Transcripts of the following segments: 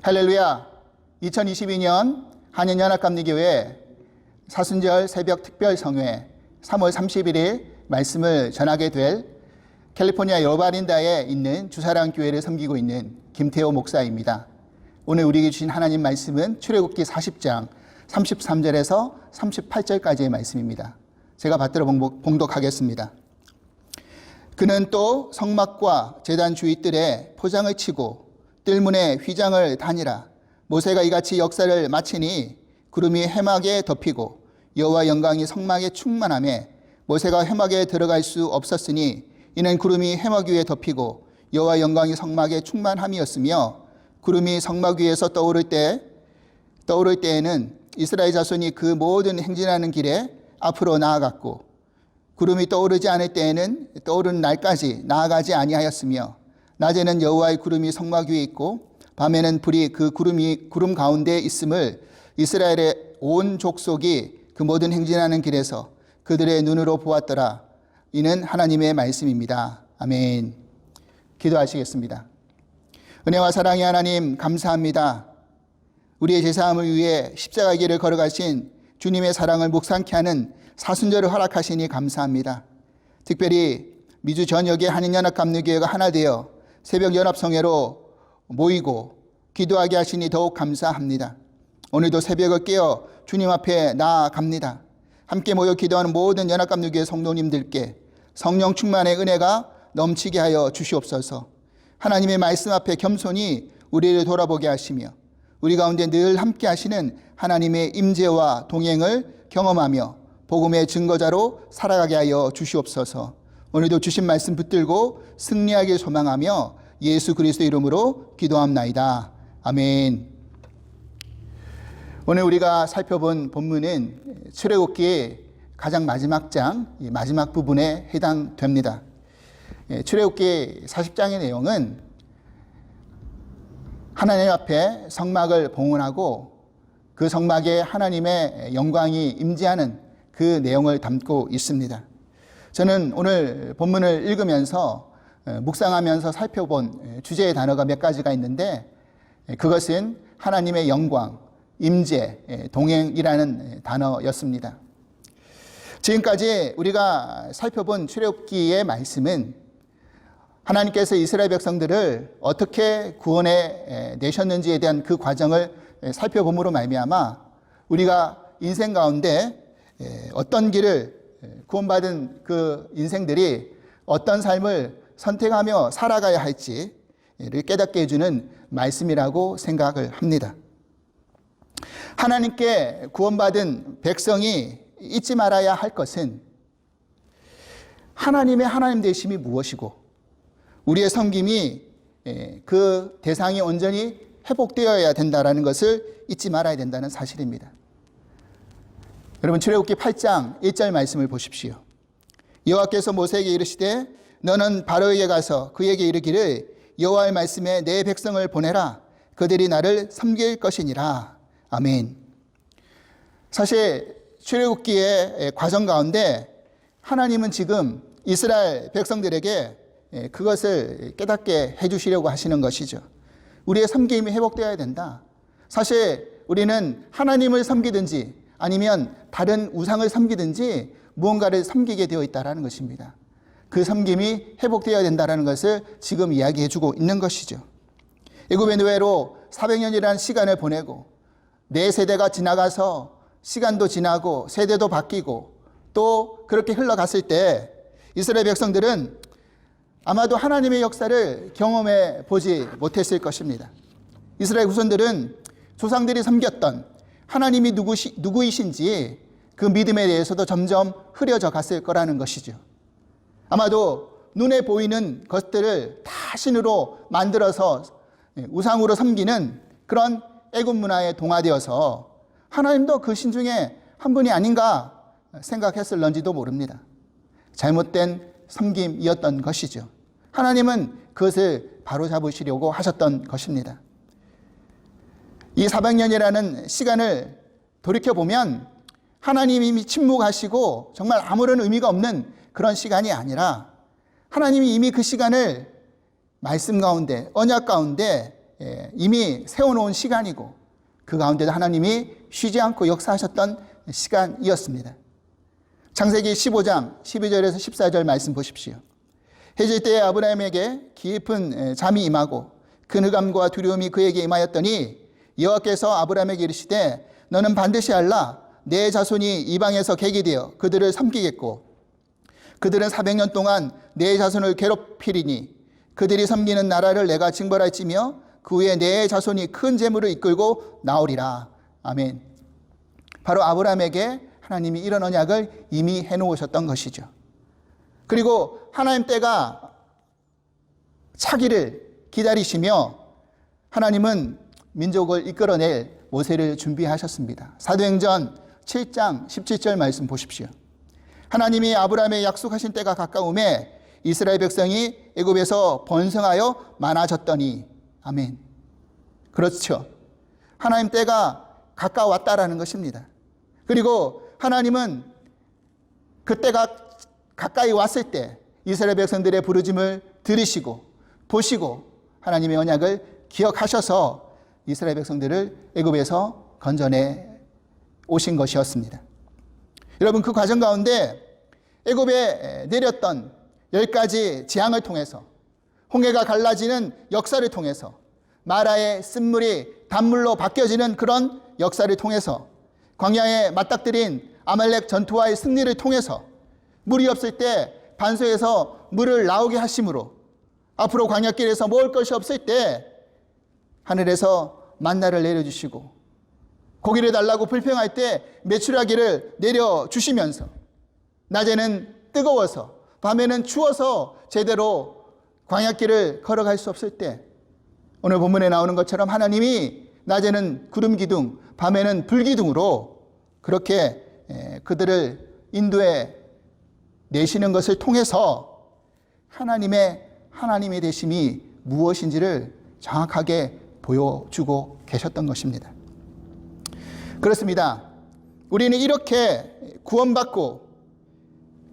할렐루야. 2022년 한인연합감리교회 사순절 새벽 특별성회 3월 31일 말씀을 전하게 될 캘리포니아 여바린다에 있는 주사랑교회를 섬기고 있는 김태호 목사입니다. 오늘 우리에게 주신 하나님 말씀은 출애굽기 40장 33절에서 38절까지의 말씀입니다. 제가 받들어 봉독하겠습니다. 그는 또 성막과 제단 주위 뜰에 포장을 치고 뜰문에 휘장을 다니라. 모세가 이같이 역사를 마치니 구름이 회막에 덮이고 여호와 영광이 성막에 충만하며 모세가 회막에 들어갈 수 없었으니 이는 구름이 회막 위에 덮이고 여호와 영광이 성막에 충만함이었으며 구름이 성막 위에서 떠오를 때에는 이스라엘 자손이 그 모든 행진하는 길에 앞으로 나아갔고 구름이 떠오르지 않을 때에는 떠오르는 날까지 나아가지 아니하였으며 낮에는 여호와의 구름이 성막 위에 있고 밤에는 불이 그 구름 가운데 있음을 이스라엘의 온 족속이 그 모든 행진하는 길에서 그들의 눈으로 보았더라. 이는 하나님의 말씀입니다. 아멘. 기도하시겠습니다. 은혜와 사랑의 하나님 감사합니다. 우리의 제사함을 위해 십자가 길을 걸어가신 주님의 사랑을 묵상케 하는 사순절을 허락하시니 감사합니다. 특별히 미주 전역의 한인연합감리교회가 하나 되어 새벽 연합성회로 모이고 기도하게 하시니 더욱 감사합니다. 오늘도 새벽을 깨어 주님 앞에 나아갑니다. 함께 모여 기도하는 모든 연합감리교회 성도님들께 성령 충만의 은혜가 넘치게 하여 주시옵소서. 하나님의 말씀 앞에 겸손히 우리를 돌아보게 하시며 우리 가운데 늘 함께 하시는 하나님의 임재와 동행을 경험하며 복음의 증거자로 살아가게 하여 주시옵소서. 오늘도 주신 말씀 붙들고 승리하길 소망하며 예수 그리스도 이름으로 기도합나이다. 아멘. 오늘 우리가 살펴본 본문은 출애굽기의 가장 마지막 장, 마지막 부분에 해당됩니다. 출애굽기 40장의 내용은 하나님 앞에 성막을 봉헌하고 그 성막에 하나님의 영광이 임재하는 그 내용을 담고 있습니다. 저는 오늘 본문을 읽으면서 묵상하면서 살펴본 주제의 단어가 몇 가지가 있는데 그것은 하나님의 영광, 임재, 동행이라는 단어였습니다. 지금까지 우리가 살펴본 출애굽기의 말씀은 하나님께서 이스라엘 백성들을 어떻게 구원해 내셨는지에 대한 그 과정을 살펴봄으로 말미암아 우리가 인생 가운데 어떤 길을 구원받은 그 인생들이 어떤 삶을 선택하며 살아가야 할지를 깨닫게 해주는 말씀이라고 생각을 합니다. 하나님께 구원받은 백성이 잊지 말아야 할 것은 하나님의 하나님 되심이 무엇이고 우리의 섬김이 그 대상이 온전히 회복되어야 된다는 것을 잊지 말아야 된다는 사실입니다. 여러분 출애굽기 8장 1절 말씀을 보십시오. 여호와께서 모세에게 이르시되 너는 바로에게 가서 그에게 이르기를 여호와의 말씀에 내 백성을 보내라. 그들이 나를 섬길 것이니라. 아멘. 사실 출애굽기의 과정 가운데 하나님은 지금 이스라엘 백성들에게 그것을 깨닫게 해주시려고 하시는 것이죠. 우리의 섬김이 회복되어야 된다. 사실 우리는 하나님을 섬기든지 아니면 다른 우상을 섬기든지 무언가를 섬기게 되어 있다는 것입니다. 그 섬김이 회복되어야 된다는 것을 지금 이야기해 주고 있는 것이죠. 애굽의 노예로 400년이라는 시간을 보내고 네 세대가 지나가서 시간도 지나고 세대도 바뀌고 또 그렇게 흘러갔을 때 이스라엘 백성들은 아마도 하나님의 역사를 경험해 보지 못했을 것입니다. 이스라엘 후손들은 조상들이 섬겼던 하나님이 누구이신지 그 믿음에 대해서도 점점 흐려져 갔을 거라는 것이죠. 아마도 눈에 보이는 것들을 다 신으로 만들어서 우상으로 섬기는 그런 애굽 문화에 동화되어서 하나님도 그 신 중에 한 분이 아닌가 생각했을런지도 모릅니다. 잘못된 섬김이었던 것이죠. 하나님은 그것을 바로잡으시려고 하셨던 것입니다. 이 400년이라는 시간을 돌이켜보면 하나님이 이미 침묵하시고 정말 아무런 의미가 없는 그런 시간이 아니라 하나님이 이미 그 시간을 말씀 가운데 언약 가운데 이미 세워놓은 시간이고 그 가운데도 하나님이 쉬지 않고 역사하셨던 시간이었습니다. 창세기 15장 12절에서 14절 말씀 보십시오. 해질 때에 아브라함에게 깊은 잠이 임하고 근흑암과 두려움이 그에게 임하였더니 여호와께서 아브라함에게 이르시되 너는 반드시 알라 내 자손이 이방에서 객이 되어 그들을 섬기겠고 그들은 400년 동안 내 자손을 괴롭히리니 그들이 섬기는 나라를 내가 징벌할지며 그 후에 내 자손이 큰 재물을 이끌고 나오리라. 아멘. 바로 아브라함에게 하나님이 이런 언약을 이미 해놓으셨던 것이죠. 그리고 하나님 때가 차기를 기다리시며 하나님은 민족을 이끌어낼 모세를 준비하셨습니다. 사도행전 7장 17절 말씀 보십시오. 하나님이 아브라함에 약속하신 때가 가까움에 이스라엘 백성이 애굽에서 번성하여 많아졌더니 아멘. 그렇죠. 하나님 때가 가까웠다라는 것입니다. 그리고 하나님은 그때가 가까이 왔을 때 이스라엘 백성들의 부르짐을 들으시고 보시고 하나님의 언약을 기억하셔서 이스라엘 백성들을 애굽에서 건져내 오신 것이었습니다. 여러분, 그 과정 가운데 애굽에 내렸던 10가지 재앙을 통해서 홍해가 갈라지는 역사를 통해서 마라의 쓴물이 단물로 바뀌어지는 그런 역사를 통해서 광야에 맞닥뜨린 아말렉 전투와의 승리를 통해서 물이 없을 때 반소에서 물을 나오게 하심으로 앞으로 광야길에서 먹을 것이 없을 때 하늘에서 만나를 내려주시고 고기를 달라고 불평할 때 메추라기를 내려주시면서 낮에는 뜨거워서 밤에는 추워서 제대로 광야길을 걸어갈 수 없을 때 오늘 본문에 나오는 것처럼 하나님이 낮에는 구름 기둥, 밤에는 불 기둥으로 그렇게 그들을 인도해 내시는 것을 통해서 하나님의 되심이 무엇인지를 정확하게 보여주고 계셨던 것입니다. 그렇습니다. 우리는 이렇게 구원받고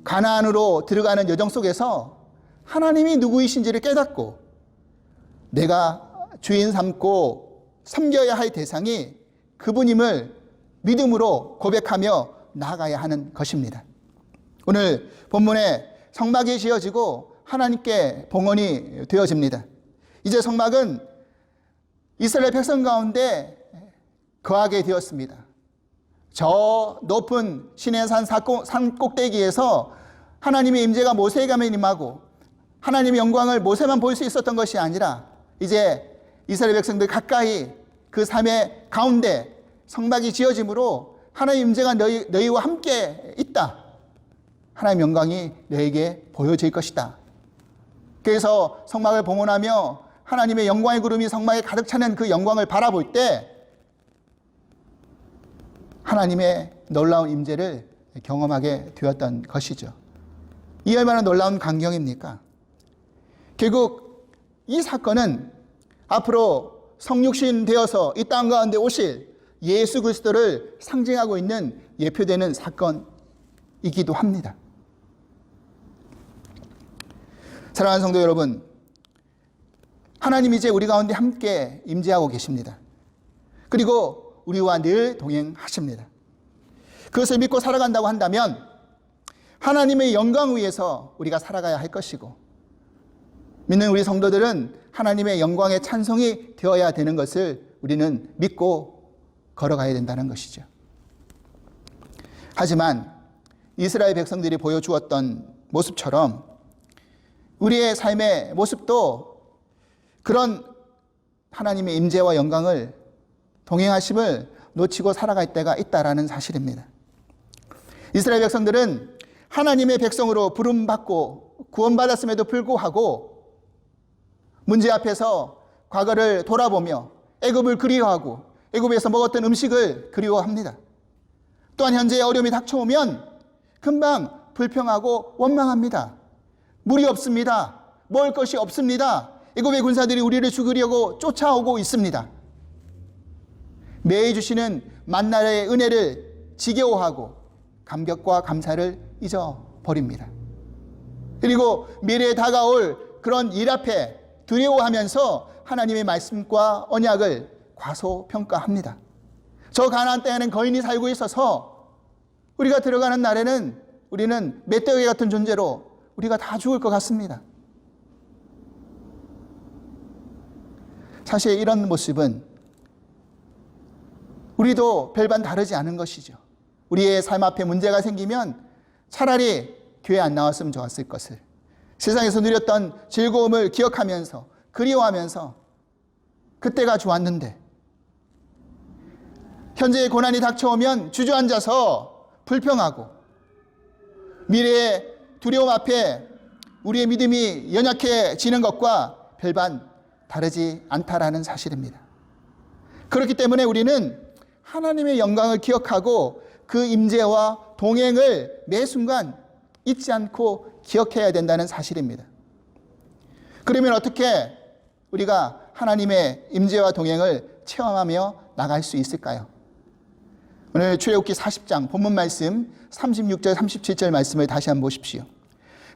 가나안으로 들어가는 여정 속에서 하나님이 누구이신지를 깨닫고 내가 주인 삼고 섬겨야 할 대상이 그분임을 믿음으로 고백하며 나아가야 하는 것입니다. 오늘 본문에 성막이 지어지고 하나님께 봉헌이 되어집니다. 이제 성막은 이스라엘 백성 가운데 거하게 되었습니다. 저 높은 시내산 산 꼭대기에서 하나님의 임재가 모세에게 임하고 하나님의 영광을 모세만 볼 수 있었던 것이 아니라 이제 이스라엘 백성들 가까이 그 삶의 가운데 성막이 지어짐으로 하나님의 임재가 너희와 함께 있다. 하나님의 영광이 너에게 보여질 것이다. 그래서 성막을 봉헌하며 하나님의 영광의 구름이 성막에 가득 차는 그 영광을 바라볼 때 하나님의 놀라운 임재를 경험하게 되었던 것이죠. 이 얼마나 놀라운 광경입니까? 결국 이 사건은 앞으로 성육신 되어서 이 땅 가운데 오실 예수 그리스도를 상징하고 있는 예표되는 사건이기도 합니다. 사랑하는 성도 여러분, 하나님이 이제 우리 가운데 함께 임재하고 계십니다. 그리고 우리와 늘 동행하십니다. 그것을 믿고 살아간다고 한다면 하나님의 영광 위에서 우리가 살아가야 할 것이고 믿는 우리 성도들은 하나님의 영광의 찬송이 되어야 되는 것을 우리는 믿고 걸어가야 된다는 것이죠. 하지만 이스라엘 백성들이 보여주었던 모습처럼 우리의 삶의 모습도 그런 하나님의 임재와 영광을 동행하심을 놓치고 살아갈 때가 있다라는 사실입니다. 이스라엘 백성들은 하나님의 백성으로 부름받고 구원받았음에도 불구하고 문제 앞에서 과거를 돌아보며 애굽을 그리워하고 애굽에서 먹었던 음식을 그리워합니다. 또한 현재의 어려움이 닥쳐오면 금방 불평하고 원망합니다. 물이 없습니다. 먹을 것이 없습니다. 애굽의 군사들이 우리를 죽이려고 쫓아오고 있습니다. 매일 주시는 만나의 은혜를 지겨워하고 감격과 감사를 잊어버립니다. 그리고 미래에 다가올 그런 일 앞에 두려워하면서 하나님의 말씀과 언약을 과소평가합니다. 저 가나안 땅에는 거인이 살고 있어서 우리가 들어가는 날에는 우리는 멧돼지 같은 존재로 우리가 다 죽을 것 같습니다. 사실 이런 모습은 우리도 별반 다르지 않은 것이죠. 우리의 삶 앞에 문제가 생기면 차라리 교회 안 나왔으면 좋았을 것을, 세상에서 누렸던 즐거움을 기억하면서 그리워하면서 그때가 좋았는데, 현재의 고난이 닥쳐오면 주저앉아서 불평하고 미래의 두려움 앞에 우리의 믿음이 연약해지는 것과 별반 다르지 않다라는 사실입니다. 그렇기 때문에 우리는 하나님의 영광을 기억하고 그 임재와 동행을 매 순간 잊지 않고 기억해야 된다는 사실입니다. 그러면 어떻게 우리가 하나님의 임재와 동행을 체험하며 나갈 수 있을까요? 오늘 출애굽기 40장 본문 말씀 36절 37절 말씀을 다시 한번 보십시오.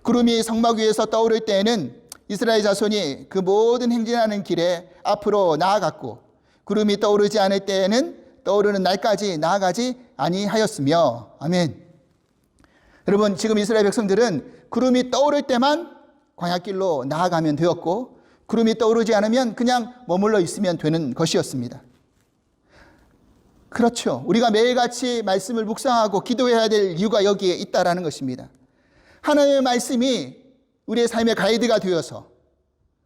구름이 성막 위에서 떠오를 때에는 이스라엘 자손이 그 모든 행진하는 길에 앞으로 나아갔고, 구름이 떠오르지 않을 때에는 떠오르는 날까지 나아가지 아니하였으며. 아멘. 여러분, 지금 이스라엘 백성들은 구름이 떠오를 때만 광야길로 나아가면 되었고, 구름이 떠오르지 않으면 그냥 머물러 있으면 되는 것이었습니다. 그렇죠. 우리가 매일같이 말씀을 묵상하고 기도해야 될 이유가 여기에 있다라는 것입니다. 하나님의 말씀이 우리의 삶의 가이드가 되어서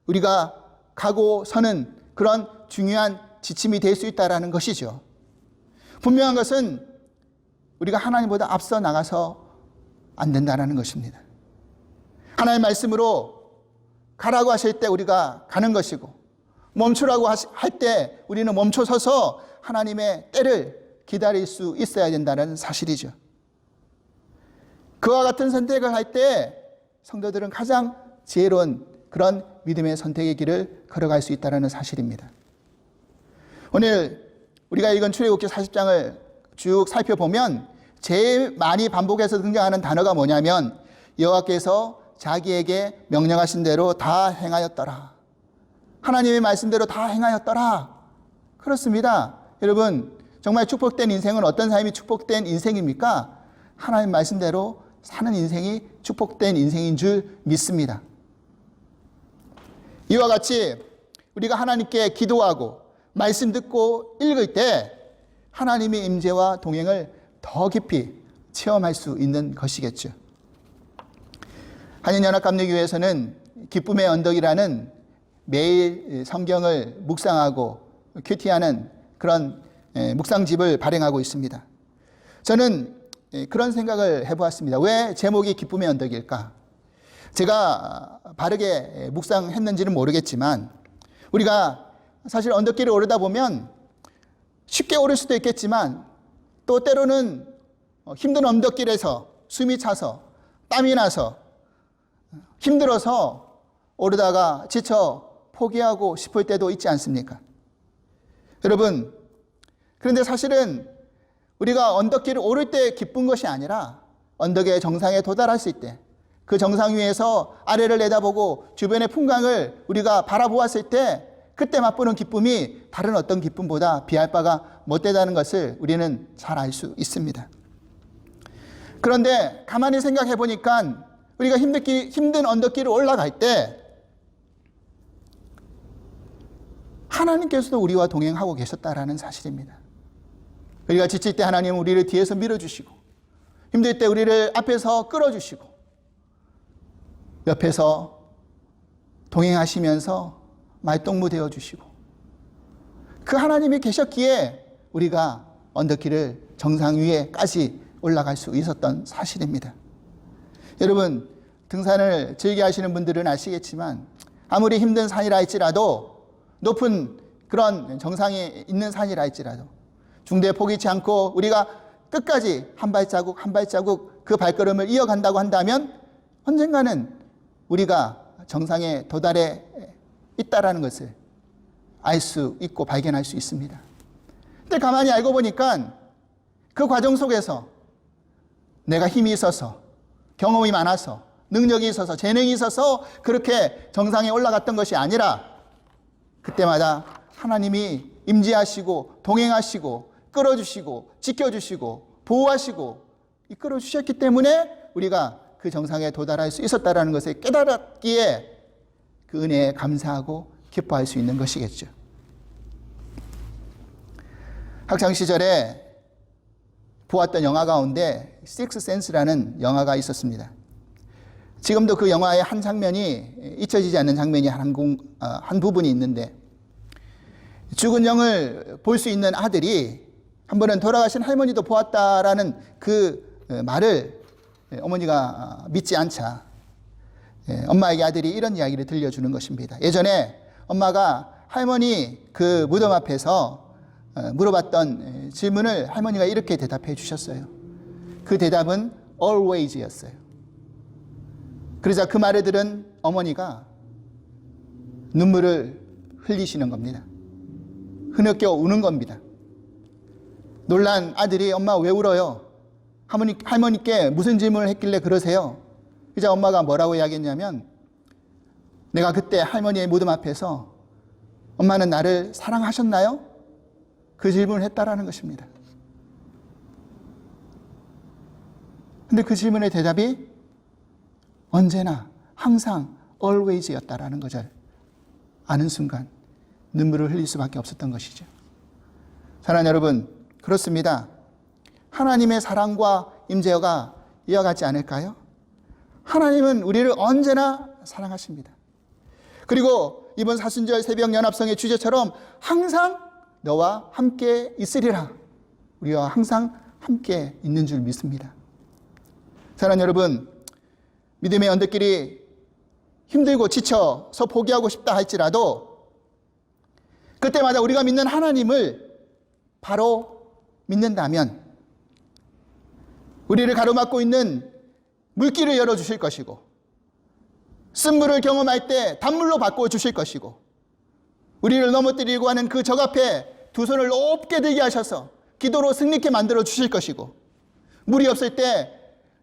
우리가 가고 서는 그런 중요한 지침이 될 수 있다라는 것이죠. 분명한 것은 우리가 하나님보다 앞서 나가서 안 된다는 것입니다. 하나님의 말씀으로 가라고 하실 때 우리가 가는 것이고, 멈추라고 할 때 우리는 멈춰서서 하나님의 때를 기다릴 수 있어야 된다는 사실이죠. 그와 같은 선택을 할 때 성도들은 가장 지혜로운 그런 믿음의 선택의 길을 걸어갈 수 있다는 사실입니다. 오늘 우리가 읽은 출애굽기 40장을 쭉 살펴보면 제일 많이 반복해서 등장하는 단어가 뭐냐면, 여호와께서 자기에게 명령하신 대로 다 행하였더라. 하나님의 말씀대로 다 행하였더라. 그렇습니다. 여러분, 정말 축복된 인생은 어떤 삶이 축복된 인생입니까? 하나님 말씀대로 사는 인생이 축복된 인생인 줄 믿습니다. 이와 같이 우리가 하나님께 기도하고 말씀 듣고 읽을 때 하나님의 임재와 동행을 더 깊이 체험할 수 있는 것이겠죠. 한인연합감리교회에서는 기쁨의 언덕이라는 매일 성경을 묵상하고 큐티하는 그런 묵상집을 발행하고 있습니다. 저는 그런 생각을 해보았습니다. 왜 제목이 기쁨의 언덕일까? 제가 바르게 묵상했는지는 모르겠지만, 우리가 사실 언덕길을 오르다 보면 쉽게 오를 수도 있겠지만, 또 때로는 힘든 언덕길에서 숨이 차서 땀이 나서 힘들어서 오르다가 지쳐 포기하고 싶을 때도 있지 않습니까? 여러분, 그런데 사실은 우리가 언덕길을 오를 때 기쁜 것이 아니라 언덕의 정상에 도달했을 때, 그 정상 위에서 아래를 내다보고 주변의 풍광을 우리가 바라보았을 때 그때 맛보는 기쁨이 다른 어떤 기쁨보다 비할 바가 못되다는 것을 우리는 잘 알 수 있습니다. 그런데 가만히 생각해 보니까 우리가 힘든 언덕길을 올라갈 때 하나님께서도 우리와 동행하고 계셨다라는 사실입니다. 우리가 지칠 때 하나님은 우리를 뒤에서 밀어주시고, 힘들 때 우리를 앞에서 끌어주시고, 옆에서 동행하시면서 말동무 되어주시고, 그 하나님이 계셨기에 우리가 언덕길을 정상 위에까지 올라갈 수 있었던 사실입니다. 여러분, 등산을 즐겨 하시는 분들은 아시겠지만 아무리 힘든 산이라 할지라도, 높은 그런 정상에 있는 산이라 할지라도 중대에 포기치 않고 우리가 끝까지 한 발자국 한 발자국 그 발걸음을 이어간다고 한다면 언젠가는 우리가 정상에 도달해 있다라는 것을 알 수 있고 발견할 수 있습니다. 근데 가만히 알고 보니까 그 과정 속에서 내가 힘이 있어서, 경험이 많아서, 능력이 있어서 재능이 있어서 그렇게 정상에 올라갔던 것이 아니라 그때마다 하나님이 임재하시고 동행하시고 끌어주시고 지켜주시고 보호하시고 이끌어주셨기 때문에 우리가 그 정상에 도달할 수 있었다는 것을 깨달았기에 그 은혜에 감사하고 기뻐할 수 있는 것이겠죠. 학창시절에 보았던 영화 가운데 식스 센스라는 영화가 있었습니다. 지금도 그 영화의 한 장면이 잊혀지지 않는 장면이 한 부분이 있는데 죽은 영을 볼 수 있는 아들이 한 번은 돌아가신 할머니도 보았다라는 그 말을 어머니가 믿지 않자 엄마에게 아들이 이런 이야기를 들려주는 것입니다. 예전에 엄마가 할머니 그 무덤 앞에서 물어봤던 질문을 할머니가 이렇게 대답해 주셨어요. 그 대답은 always였어요. 그러자 그 말을 들은 어머니가 눈물을 흘리시는 겁니다. 흐느껴 우는 겁니다. 놀란 아들이 엄마 왜 울어요? 할머니께 무슨 질문을 했길래 그러세요? 그래서 엄마가 뭐라고 이야기했냐면 내가 그때 할머니의 무덤 앞에서 엄마는 나를 사랑하셨나요? 그 질문을 했다라는 것입니다. 근데 그 질문의 대답이 언제나 항상 always였다라는 것을 아는 순간 눈물을 흘릴 수밖에 없었던 것이죠. 사랑하는 여러분, 그렇습니다. 하나님의 사랑과 임재가 이어가지 않을까요? 하나님은 우리를 언제나 사랑하십니다. 그리고 이번 사순절 새벽연합성의 주제처럼 항상 너와 함께 있으리라. 우리와 항상 함께 있는 줄 믿습니다. 사랑하는 여러분, 믿음의 언덕길이 힘들고 지쳐서 포기하고 싶다 할지라도 그때마다 우리가 믿는 하나님을 바로 믿는다면 우리를 가로막고 있는 물길을 열어주실 것이고 쓴물을 경험할 때 단물로 바꿔주실 것이고 우리를 넘어뜨리려고 하는 그 적 앞에 두 손을 높게 들게 하셔서 기도로 승리케 만들어 주실 것이고 물이 없을 때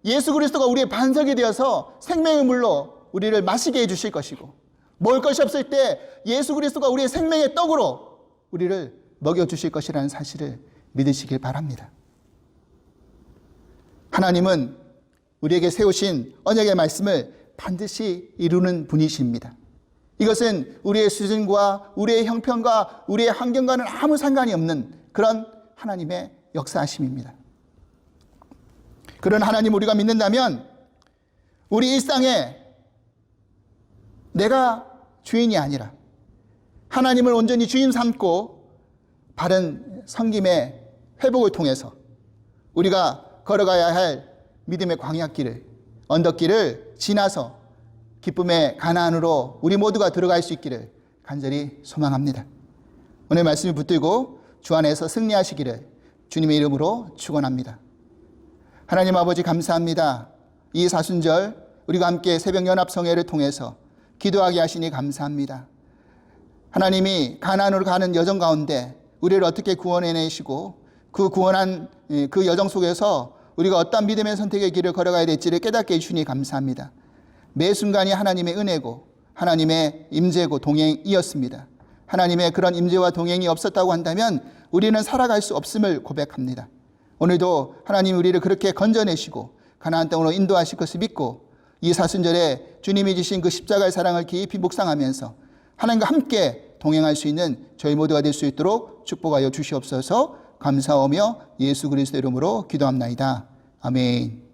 예수 그리스도가 우리의 반석이 되어서 생명의 물로 우리를 마시게 해주실 것이고 먹을 것이 없을 때 예수 그리스도가 우리의 생명의 떡으로 우리를 먹여주실 것이라는 사실을 믿으시길 바랍니다. 하나님은 우리에게 세우신 언약의 말씀을 반드시 이루는 분이십니다. 이것은 우리의 수준과 우리의 형편과 우리의 환경과는 아무 상관이 없는 그런 하나님의 역사하심입니다. 그런 하나님 우리가 믿는다면 우리 일상에 내가 주인이 아니라 하나님을 온전히 주인 삼고 바른 섬김의 회복을 통해서 우리가 걸어가야 할 믿음의 광야길을 언덕길을 지나서 기쁨의 가나안으로 우리 모두가 들어갈 수 있기를 간절히 소망합니다. 오늘 말씀을 붙들고 주 안에서 승리하시기를 주님의 이름으로 축원합니다. 하나님 아버지 감사합니다. 이 사순절 우리가 함께 새벽연합성회를 통해서 기도하게 하시니 감사합니다. 하나님이 가나안으로 가는 여정 가운데 우리를 어떻게 구원해내시고 그 구원한 그 여정 속에서 우리가 어떤 믿음의 선택의 길을 걸어가야 될지를 깨닫게 해주시니 감사합니다. 매 순간이 하나님의 은혜고 하나님의 임재고 동행이었습니다. 하나님의 그런 임재와 동행이 없었다고 한다면 우리는 살아갈 수 없음을 고백합니다. 오늘도 하나님 우리를 그렇게 건져내시고 가나안 땅으로 인도하실 것을 믿고 이 사순절에 주님이 주신 그 십자가의 사랑을 깊이 묵상하면서 하나님과 함께 동행할 수 있는 저희 모두가 될 수 있도록 축복하여 주시옵소서. 감사하며 예수 그리스도 이름으로 기도합나이다. 아멘.